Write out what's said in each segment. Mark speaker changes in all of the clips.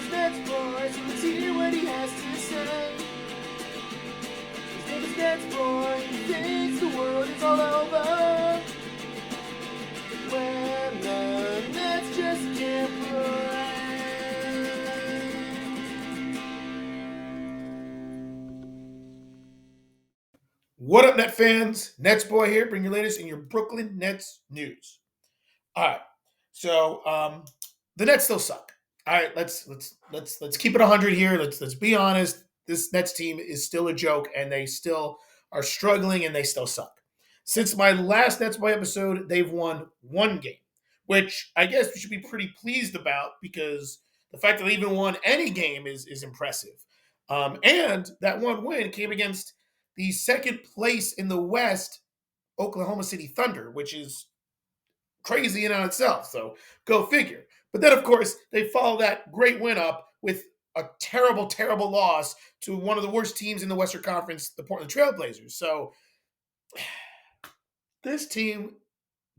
Speaker 1: NetsBoy, so let's hear what he has to say. His name is NetsBoy, he thinks the world is all over when the Nets just can't play.
Speaker 2: What up, Net fans? NetsBoy here, bring your latest in your Brooklyn Nets news. All right, so the Nets still suck. All right, let's keep it 100 here. Let's be honest. This Nets team is still a joke, and they still are struggling, and they still suck. Since my last NetsBoy episode, they've won one game, which I guess we should be pretty pleased about because the fact that they even won any game is impressive. And that one win came against the second place in the West, Oklahoma City Thunder, which is crazy in on itself. So go figure. But then, of course, they follow that great win up with a terrible, terrible loss to one of the worst teams in the Western Conference, the Portland Trailblazers. So this team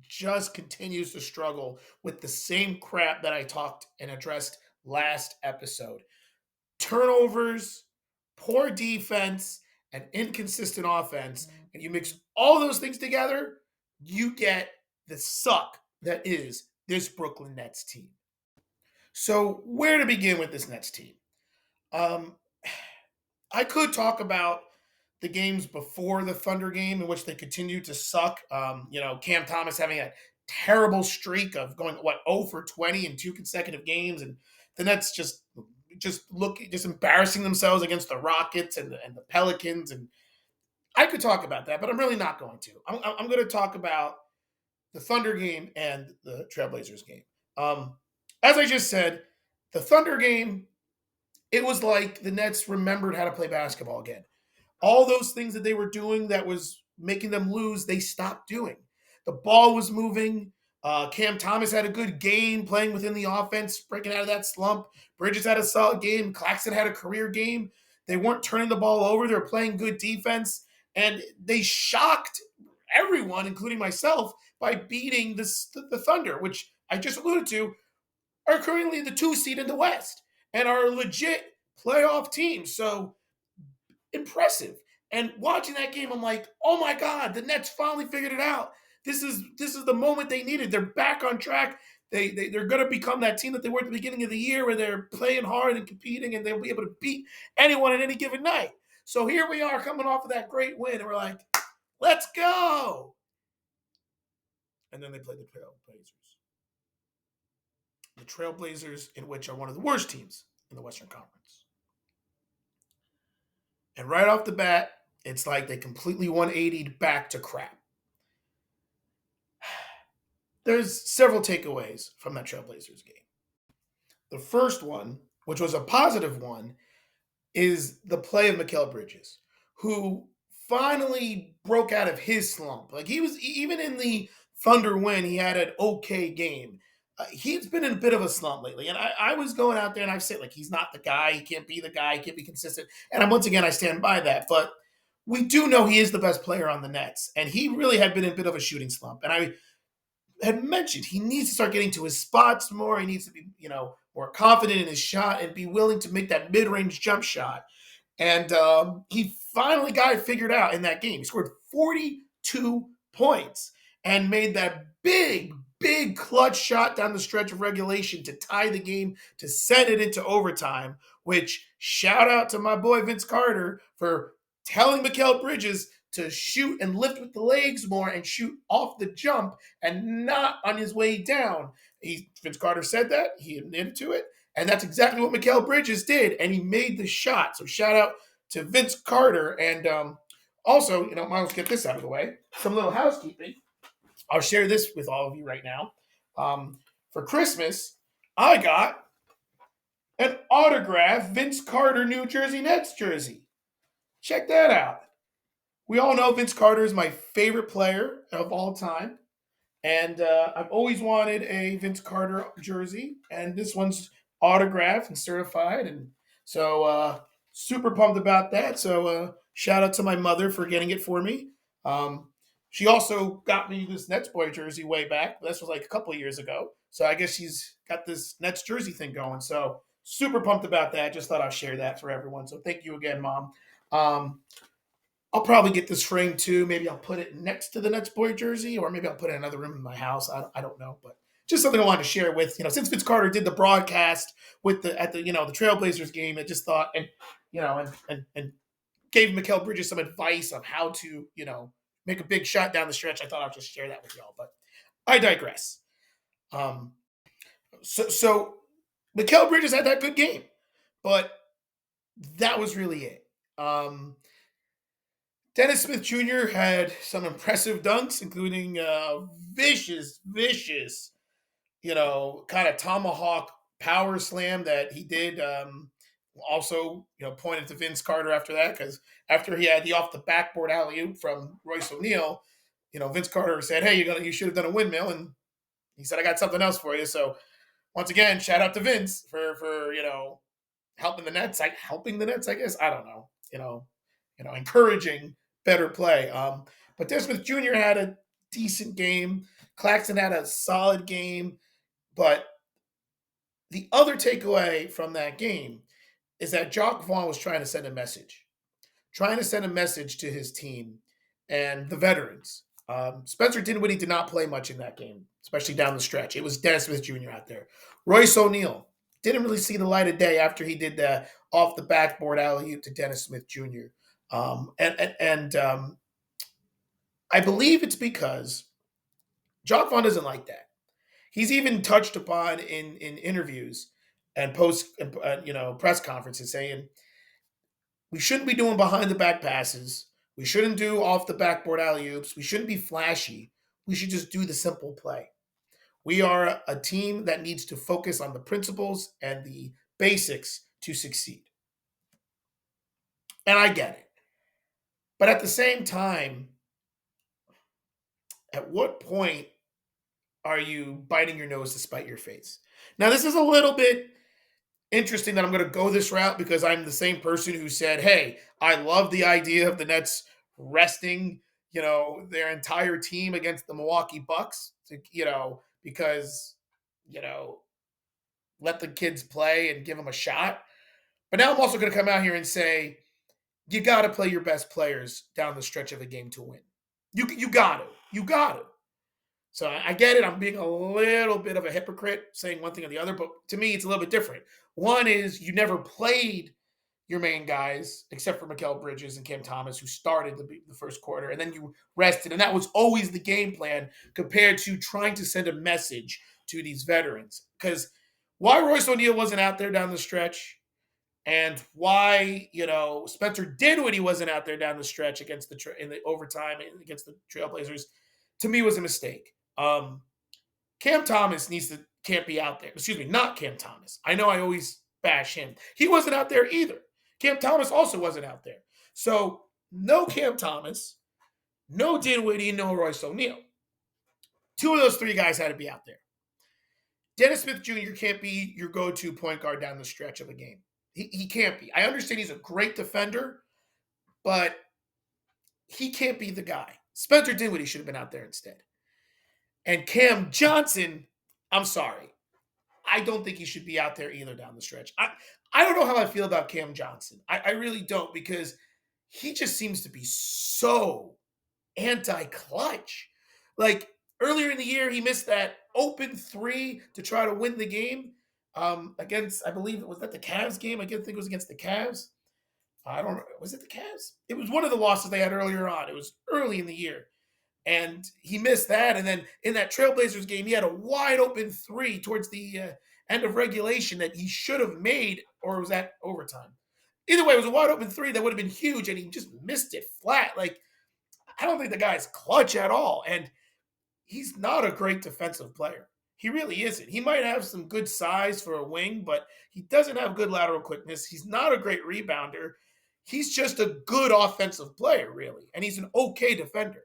Speaker 2: just continues to struggle with the same crap that I talked and addressed last episode. Turnovers, poor defense, and inconsistent offense. And you mix all those things together, you get the suck that is this Brooklyn Nets team. So, where to begin with this Nets team? Um, I could talk about the games before the Thunder game in which they continued to suck. Cam Thomas having a terrible streak of going 0 for 20 in two consecutive games, and the Nets just embarrassing themselves against the Rockets and the Pelicans. And I could talk about that, but I'm really not going to. I'm going to talk about the Thunder game and the Trailblazers game. As I just said, the Thunder game, it was like the Nets remembered how to play basketball again. All those things that they were doing that was making them lose, they stopped doing. The ball was moving. Cam Thomas had a good game playing within the offense, breaking out of that slump. Bridges had a solid game. Claxton had a career game. They weren't turning the ball over. They were playing good defense. And they shocked everyone, including myself, by beating the Thunder, which I just alluded to, are currently the 2 seed in the West and are a legit playoff team. So impressive. And watching that game, I'm like, oh my God, the Nets finally figured it out. This is the moment they needed. They're back on track. They're going to become that team that they were at the beginning of the year where they're playing hard and competing, and they'll be able to beat anyone at any given night. So here we are coming off of that great win, and we're like, let's go. And then they played the Trailblazers. The Trailblazers, in which are one of the worst teams in the Western Conference. And right off the bat, it's like they completely 180'd back to crap. There's several takeaways from that Trailblazers game. The first one, which was a positive one, is the play of Mikal Bridges, who finally broke out of his slump. Like, he was, even in the Thunder win, he had an okay game. He's been in a bit of a slump lately. And I was going out there and I've said, like, he's not the guy. He can't be the guy. He can't be consistent. And once again, I stand by that. But we do know he is the best player on the Nets. And he really had been in a bit of a shooting slump. And I had mentioned he needs to start getting to his spots more. He needs to be, more confident in his shot and be willing to make that mid-range jump shot. And he finally got it figured out in that game. He scored 42 points and made that big clutch shot down the stretch of regulation to tie the game, to send it into overtime, which shout out to my boy Vince Carter for telling Mikal Bridges to shoot and lift with the legs more and shoot off the jump and not on his way down. Vince Carter said that. He admitted to it. And that's exactly what Mikal Bridges did. And he made the shot. So shout out to Vince Carter. And also, Miles, get this out of the way. Some little housekeeping. I'll share this with all of you right now. For Christmas, I got an autographed Vince Carter New Jersey Nets jersey. Check that out. We all know Vince Carter is my favorite player of all time. And I've always wanted a Vince Carter jersey. And this one's autographed and certified. And so super pumped about that. So shout out to my mother for getting it for me. She also got me this NetsBoy jersey way back. This was like a couple of years ago. So I guess she's got this Nets jersey thing going. So super pumped about that. Just thought I'd share that for everyone. So thank you again, Mom. Um, I'll probably get this framed too. Maybe I'll put it next to the NetsBoy jersey, or maybe I'll put it in another room in my house. I don't know, but just something I wanted to share with since Vince Carter did the broadcast with the Trailblazers game. I just thought and gave Mikal Bridges some advice on how to make a big shot down the stretch. I thought I'd just share that with y'all, but I digress. Um, so Mikal Bridges had that good game, but that was really it. Dennis Smith Jr. had some impressive dunks, including vicious, kind of tomahawk power slam that he did. Also, pointed to Vince Carter after that, because after he had the off the backboard alley oop from Royce O'Neal, Vince Carter said, "Hey, you should have done a windmill," and he said, "I got something else for you." So once again, shout out to Vince for helping the Nets, I guess. I don't know, encouraging better play. But Dennis Smith Jr. had a decent game. Claxton had a solid game, but the other takeaway from that game is that Jock Vaughn was trying to send a message, to his team and the veterans. Spencer Dinwiddie did not play much in that game, especially down the stretch. It was Dennis Smith Jr. out there. Royce O'Neal didn't really see the light of day after he did the off the backboard alley oop to Dennis Smith Jr. And I believe it's because Jock Vaughn doesn't like that. He's even touched upon in interviews and press conferences saying we shouldn't be doing behind the back passes. We shouldn't do off the backboard alley oops. We shouldn't be flashy. We should just do the simple play. We are a team that needs to focus on the principles and the basics to succeed. And I get it. But at the same time, at what point are you biting your nose to spite your face? Now, this is a little bit interesting that I'm going to go this route because I'm the same person who said, hey, I love the idea of the Nets resting, their entire team against the Milwaukee Bucks, because, let the kids play and give them a shot. But now I'm also going to come out here and say, you got to play your best players down the stretch of a game to win. You got to. So I get it. I'm being a little bit of a hypocrite saying one thing or the other, but to me, it's a little bit different. One is you never played your main guys, except for Mikal Bridges and Cam Thomas, who started the first quarter, and then you rested. And that was always the game plan compared to trying to send a message to these veterans. Because why Royce O'Neal wasn't out there down the stretch and why, Spencer Dinwiddie wasn't out there down the stretch against in the overtime against the Trailblazers, to me was a mistake. Cam Thomas can't be out there. Excuse me, not Cam Thomas. I know I always bash him. He wasn't out there either. Cam Thomas also wasn't out there. So no Cam Thomas, no Dinwiddie, no Royce O'Neal. Two of those three guys had to be out there. Dennis Smith Jr. can't be your go-to point guard down the stretch of a game. He can't be. I understand he's a great defender, but he can't be the guy. Spencer Dinwiddie should have been out there instead. And Cam Johnson, I'm sorry. I don't think he should be out there either down the stretch. I don't know how I feel about Cam Johnson. I really don't, because he just seems to be so anti-clutch. Like earlier in the year, he missed that open three to try to win the game against, I believe it was that the Cavs game. I think it was against the Cavs. I don't know. Was it the Cavs? It was one of the losses they had earlier on. It was early in the year. And he missed that. And then in that Trailblazers game, he had a wide open three towards the end of regulation that he should have made, or was that overtime? Either way, it was a wide open three that would have been huge, and he just missed it flat. Like, I don't think the guy's clutch at all. And he's not a great defensive player. He really isn't. He might have some good size for a wing, but he doesn't have good lateral quickness. He's not a great rebounder. He's just a good offensive player, really. And he's an okay defender.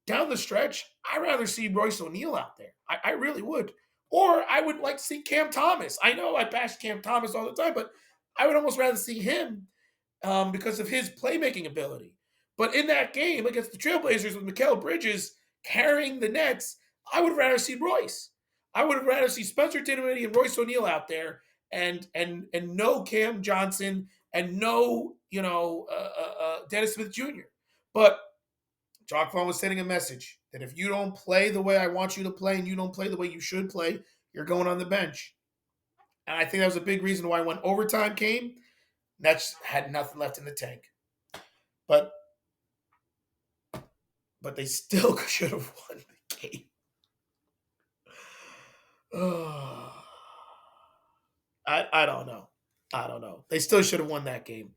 Speaker 2: Down the stretch, I'd rather see Royce O'Neal out there. I really would. Or I would like to see Cam Thomas. I know I bash Cam Thomas all the time, but I would almost rather see him because of his playmaking ability. But in that game against the Trailblazers with Mikal Bridges carrying the Nets, I would rather see Royce. I would rather see Spencer Dinwiddie and Royce O'Neal out there and no Cam Johnson and no Dennis Smith Jr. But Chalk Vaughn was sending a message that if you don't play the way I want you to play and you don't play the way you should play, you're going on the bench. And I think that was a big reason why when overtime came, Nets had nothing left in the tank. But they still should have won the game. I don't know. I don't know. They still should have won that game.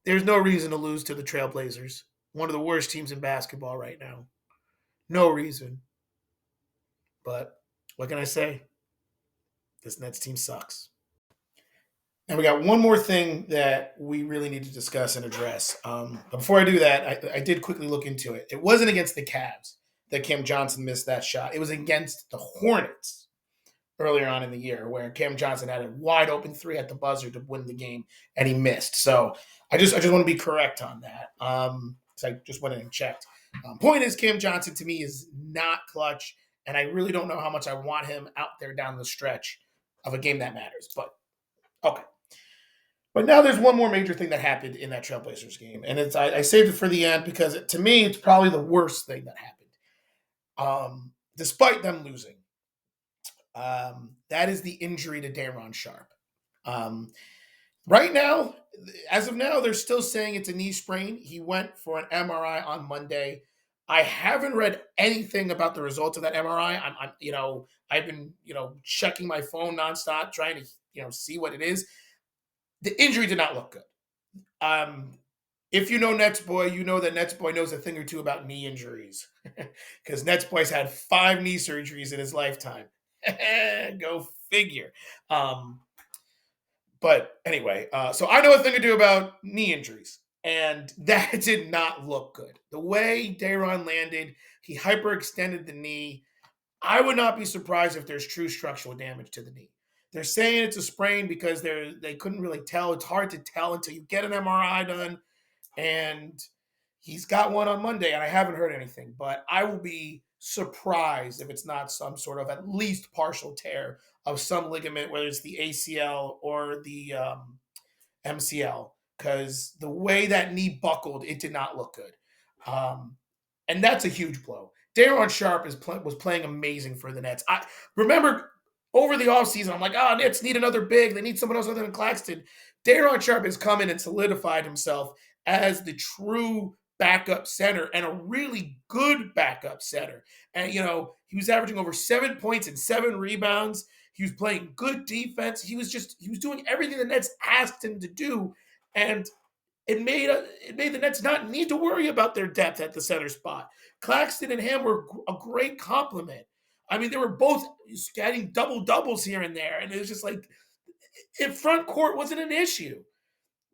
Speaker 2: There's no reason to lose to the Trailblazers, one of the worst teams in basketball right now. No reason. But what can I say? This Nets team sucks. And we got one more thing that we really need to discuss and address. But before I do that, I did quickly look into it. It wasn't against the Cavs that Cam Johnson missed that shot. It was against the Hornets earlier on in the year, where Cam Johnson had a wide open three at the buzzer to win the game, and he missed. So I just want to be correct on that. So I just went in and checked. Point is, Cam Johnson to me is not clutch, and I really don't know how much I want him out there down the stretch of a game that matters. But okay. But now there's one more major thing that happened in that Trailblazers game, and I saved it for the end because to me it's probably the worst thing that happened, despite them losing. That is the injury to Day'Ron Sharpe. Right now, as of now, they're still saying it's a knee sprain. He went for an MRI on Monday. I haven't read anything about the results of that MRI. I've been checking my phone nonstop, trying to see what it is. The injury did not look good. If you know NetsBoy, you know that NetsBoy knows a thing or two about knee injuries because NetsBoy's had 5 knee surgeries in his lifetime. Go figure. But anyway, so I know a thing or two about knee injuries, and that did not look good. The way Day'Ron landed, he hyperextended the knee. I would not be surprised if there's true structural damage to the knee. They're saying it's a sprain because they couldn't really tell. It's hard to tell until you get an MRI done. And he's got one on Monday, and I haven't heard anything. But I will be surprised if it's not some sort of at least partial tear of some ligament, whether it's the ACL or the MCL, because the way that knee buckled, it did not look good. And that's a huge blow. Day'Ron Sharpe was playing amazing for the Nets. I remember over the offseason, I'm like, Nets need another big. They need someone else other than Claxton. Day'Ron Sharpe has come in and solidified himself as the true backup center and a really good backup center. And, he was averaging over 7 points and 7 rebounds. He was playing good defense. He was doing everything the Nets asked him to do. And it made the Nets not need to worry about their depth at the center spot. Claxton and Ham were a great compliment. I mean, they were both getting double-doubles here and there, and it was just like, if front court wasn't an issue.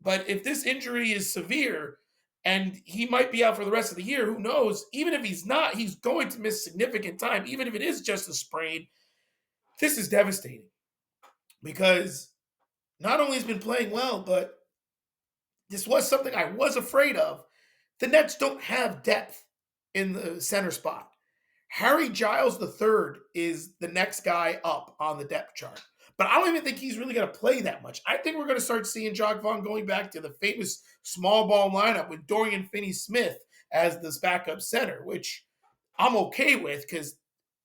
Speaker 2: But if this injury is severe and he might be out for the rest of the year, who knows? Even if he's not, he's going to miss significant time, even if it is just a sprain. This is devastating because not only has he been playing well, but this was something I was afraid of. The Nets don't have depth in the center spot. Harry Giles III is the next guy up on the depth chart. But I don't even think he's really going to play that much. I think we're going to start seeing Chalk Vaughn going back to the famous small ball lineup with Dorian Finney-Smith as this backup center, which I'm okay with because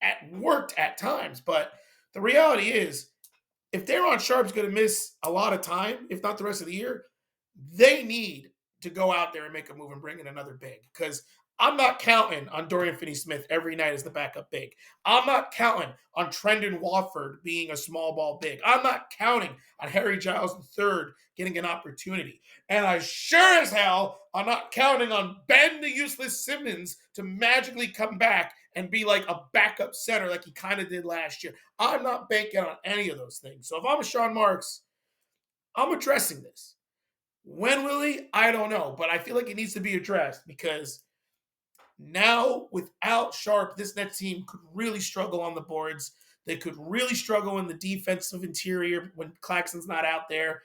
Speaker 2: it worked at times. But the reality is, if Day'Ron Sharpe's going to miss a lot of time, if not the rest of the year, they need to go out there and make a move and bring in another big because I'm not counting on Dorian Finney-Smith every night as the backup big. I'm not counting on Trendon Watford being a small ball big. I'm not counting on Harry Giles III getting an opportunity. And I sure as hell am not counting on Ben the Useless Simmons to magically come back and be like a backup center like he kind of did last year. I'm not banking on any of those things. So if I'm a Sean Marks, I'm addressing this. When will he? I don't know. But I feel like it needs to be addressed because now, without Sharpe, this Nets team could really struggle on the boards. They could really struggle in the defensive interior when Claxton's not out there.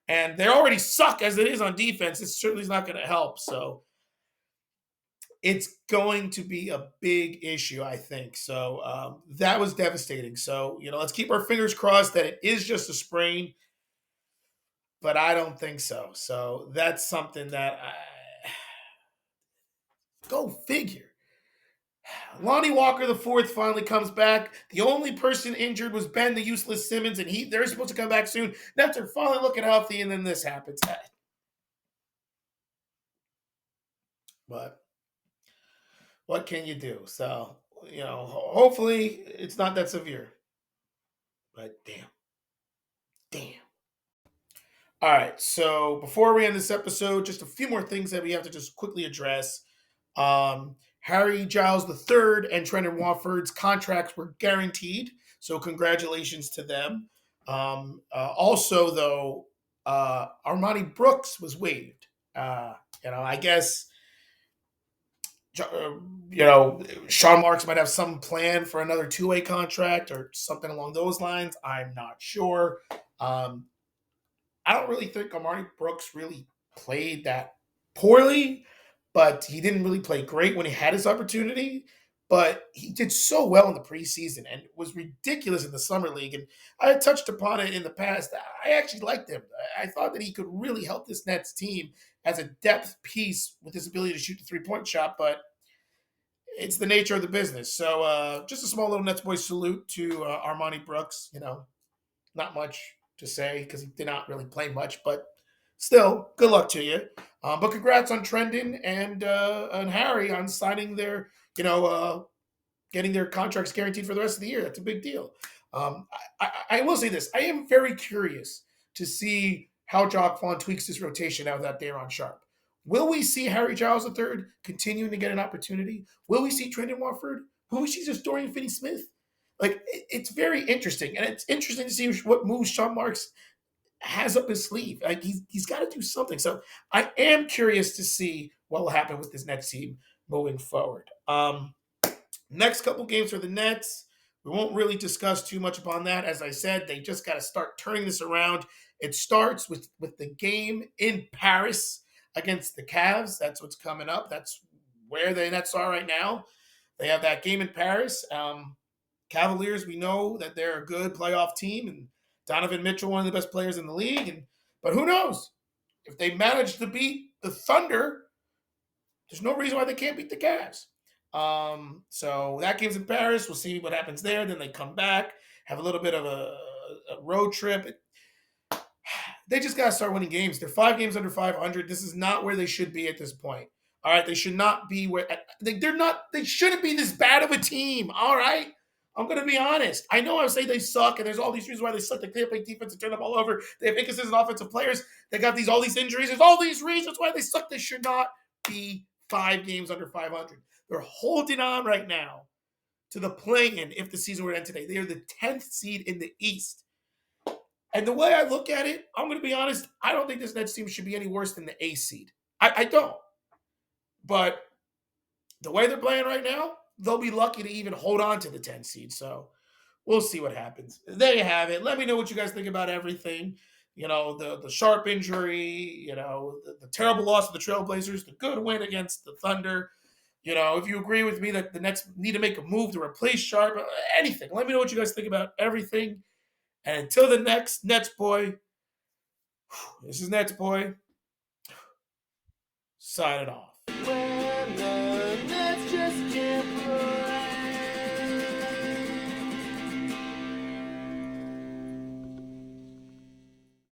Speaker 2: And they already suck as it is on defense. It certainly is not going to help. So it's going to be a big issue, I think. So that was devastating. So, let's keep our fingers crossed that it is just a sprain but I don't think so. So that's something that go figure. Lonnie Walker the fourth finally comes back. The only person injured was Ben the useless Simmons, and they're supposed to come back soon. Nets are finally looking healthy, and then this happens. But what can you do? So hopefully it's not that severe. But damn. All right. So before we end this episode, just a few more things that we have to just quickly address. Harry Giles III and Trendon Watford's contracts were guaranteed, so congratulations to them. Also, though, Armani Brooks was waived. I guess uh, Sean Marks might have some plan for another two-way contract or something along those lines. I'm not sure. Um, I don't really think Armani Brooks really played that poorly, but he didn't really play great when he had his opportunity. But he did so well in the preseason and was ridiculous in the summer league. And I had touched upon it in the past. I actually liked him. I thought that he could really help this Nets team as a depth piece with his ability to shoot the 3-point shot. But it's the nature of the business. So just a small little Nets boy salute to Armani Brooks. Not much to say because he did not really play much, but still, good luck to you. But congrats on Trendon and Harry on signing their, getting their contracts guaranteed for the rest of the year. That's a big deal. I will say this: I am very curious to see how Jock Vaughn tweaks this rotation now that Day'Ron Sharpe. Will we see Harry Giles III continuing to get an opportunity? Will we see Trendon Watford? Will we see just Dorian Finney-Smith? Like, it's very interesting, and it's interesting to see what moves Sean Marks has up his sleeve. Like, he's got to do something. So I am curious to see what will happen with this Nets team moving forward. Next couple games for the Nets, we won't really discuss too much upon that. As I said, they just got to start turning this around. It starts with the game in Paris against the Cavs. That's what's coming up. That's where the Nets are right now. They have that game in Paris. Cavaliers, we know that they're a good playoff team, and Donovan Mitchell, one of the best players in the league. But who knows? If they manage to beat the Thunder, there's no reason why they can't beat the Cavs. So that game's in Paris. We'll see what happens there. Then they come back, have a little bit of a road trip. They just got to start winning games. They're 5 games under 500. This is not where they should be at this point. All right, they should not be where they're not. They shouldn't be this bad of a team. All right, I'm going to be honest. I know I say they suck, and there's all these reasons why they suck. They can't play defense and turn the ball over. They have inconsistent offensive players. They got all these injuries. There's all these reasons why they suck. They should not be 5 games under 500. They're holding on right now to the play-in if the season were to end today. They are the 10th seed in the East. And the way I look at it, I'm going to be honest, I don't think this Nets team should be any worse than the A seed. I don't. But the way they're playing right now, they'll be lucky to even hold on to the 10 seed. So we'll see what happens. There you have it. Let me know what you guys think about everything. The Sharpe injury, the terrible loss of the Trailblazers, the good win against the Thunder. If you agree with me that the Nets need to make a move to replace Sharpe, anything. Let me know what you guys think about everything. And until the next Nets Boy, this is Nets Boy signing off.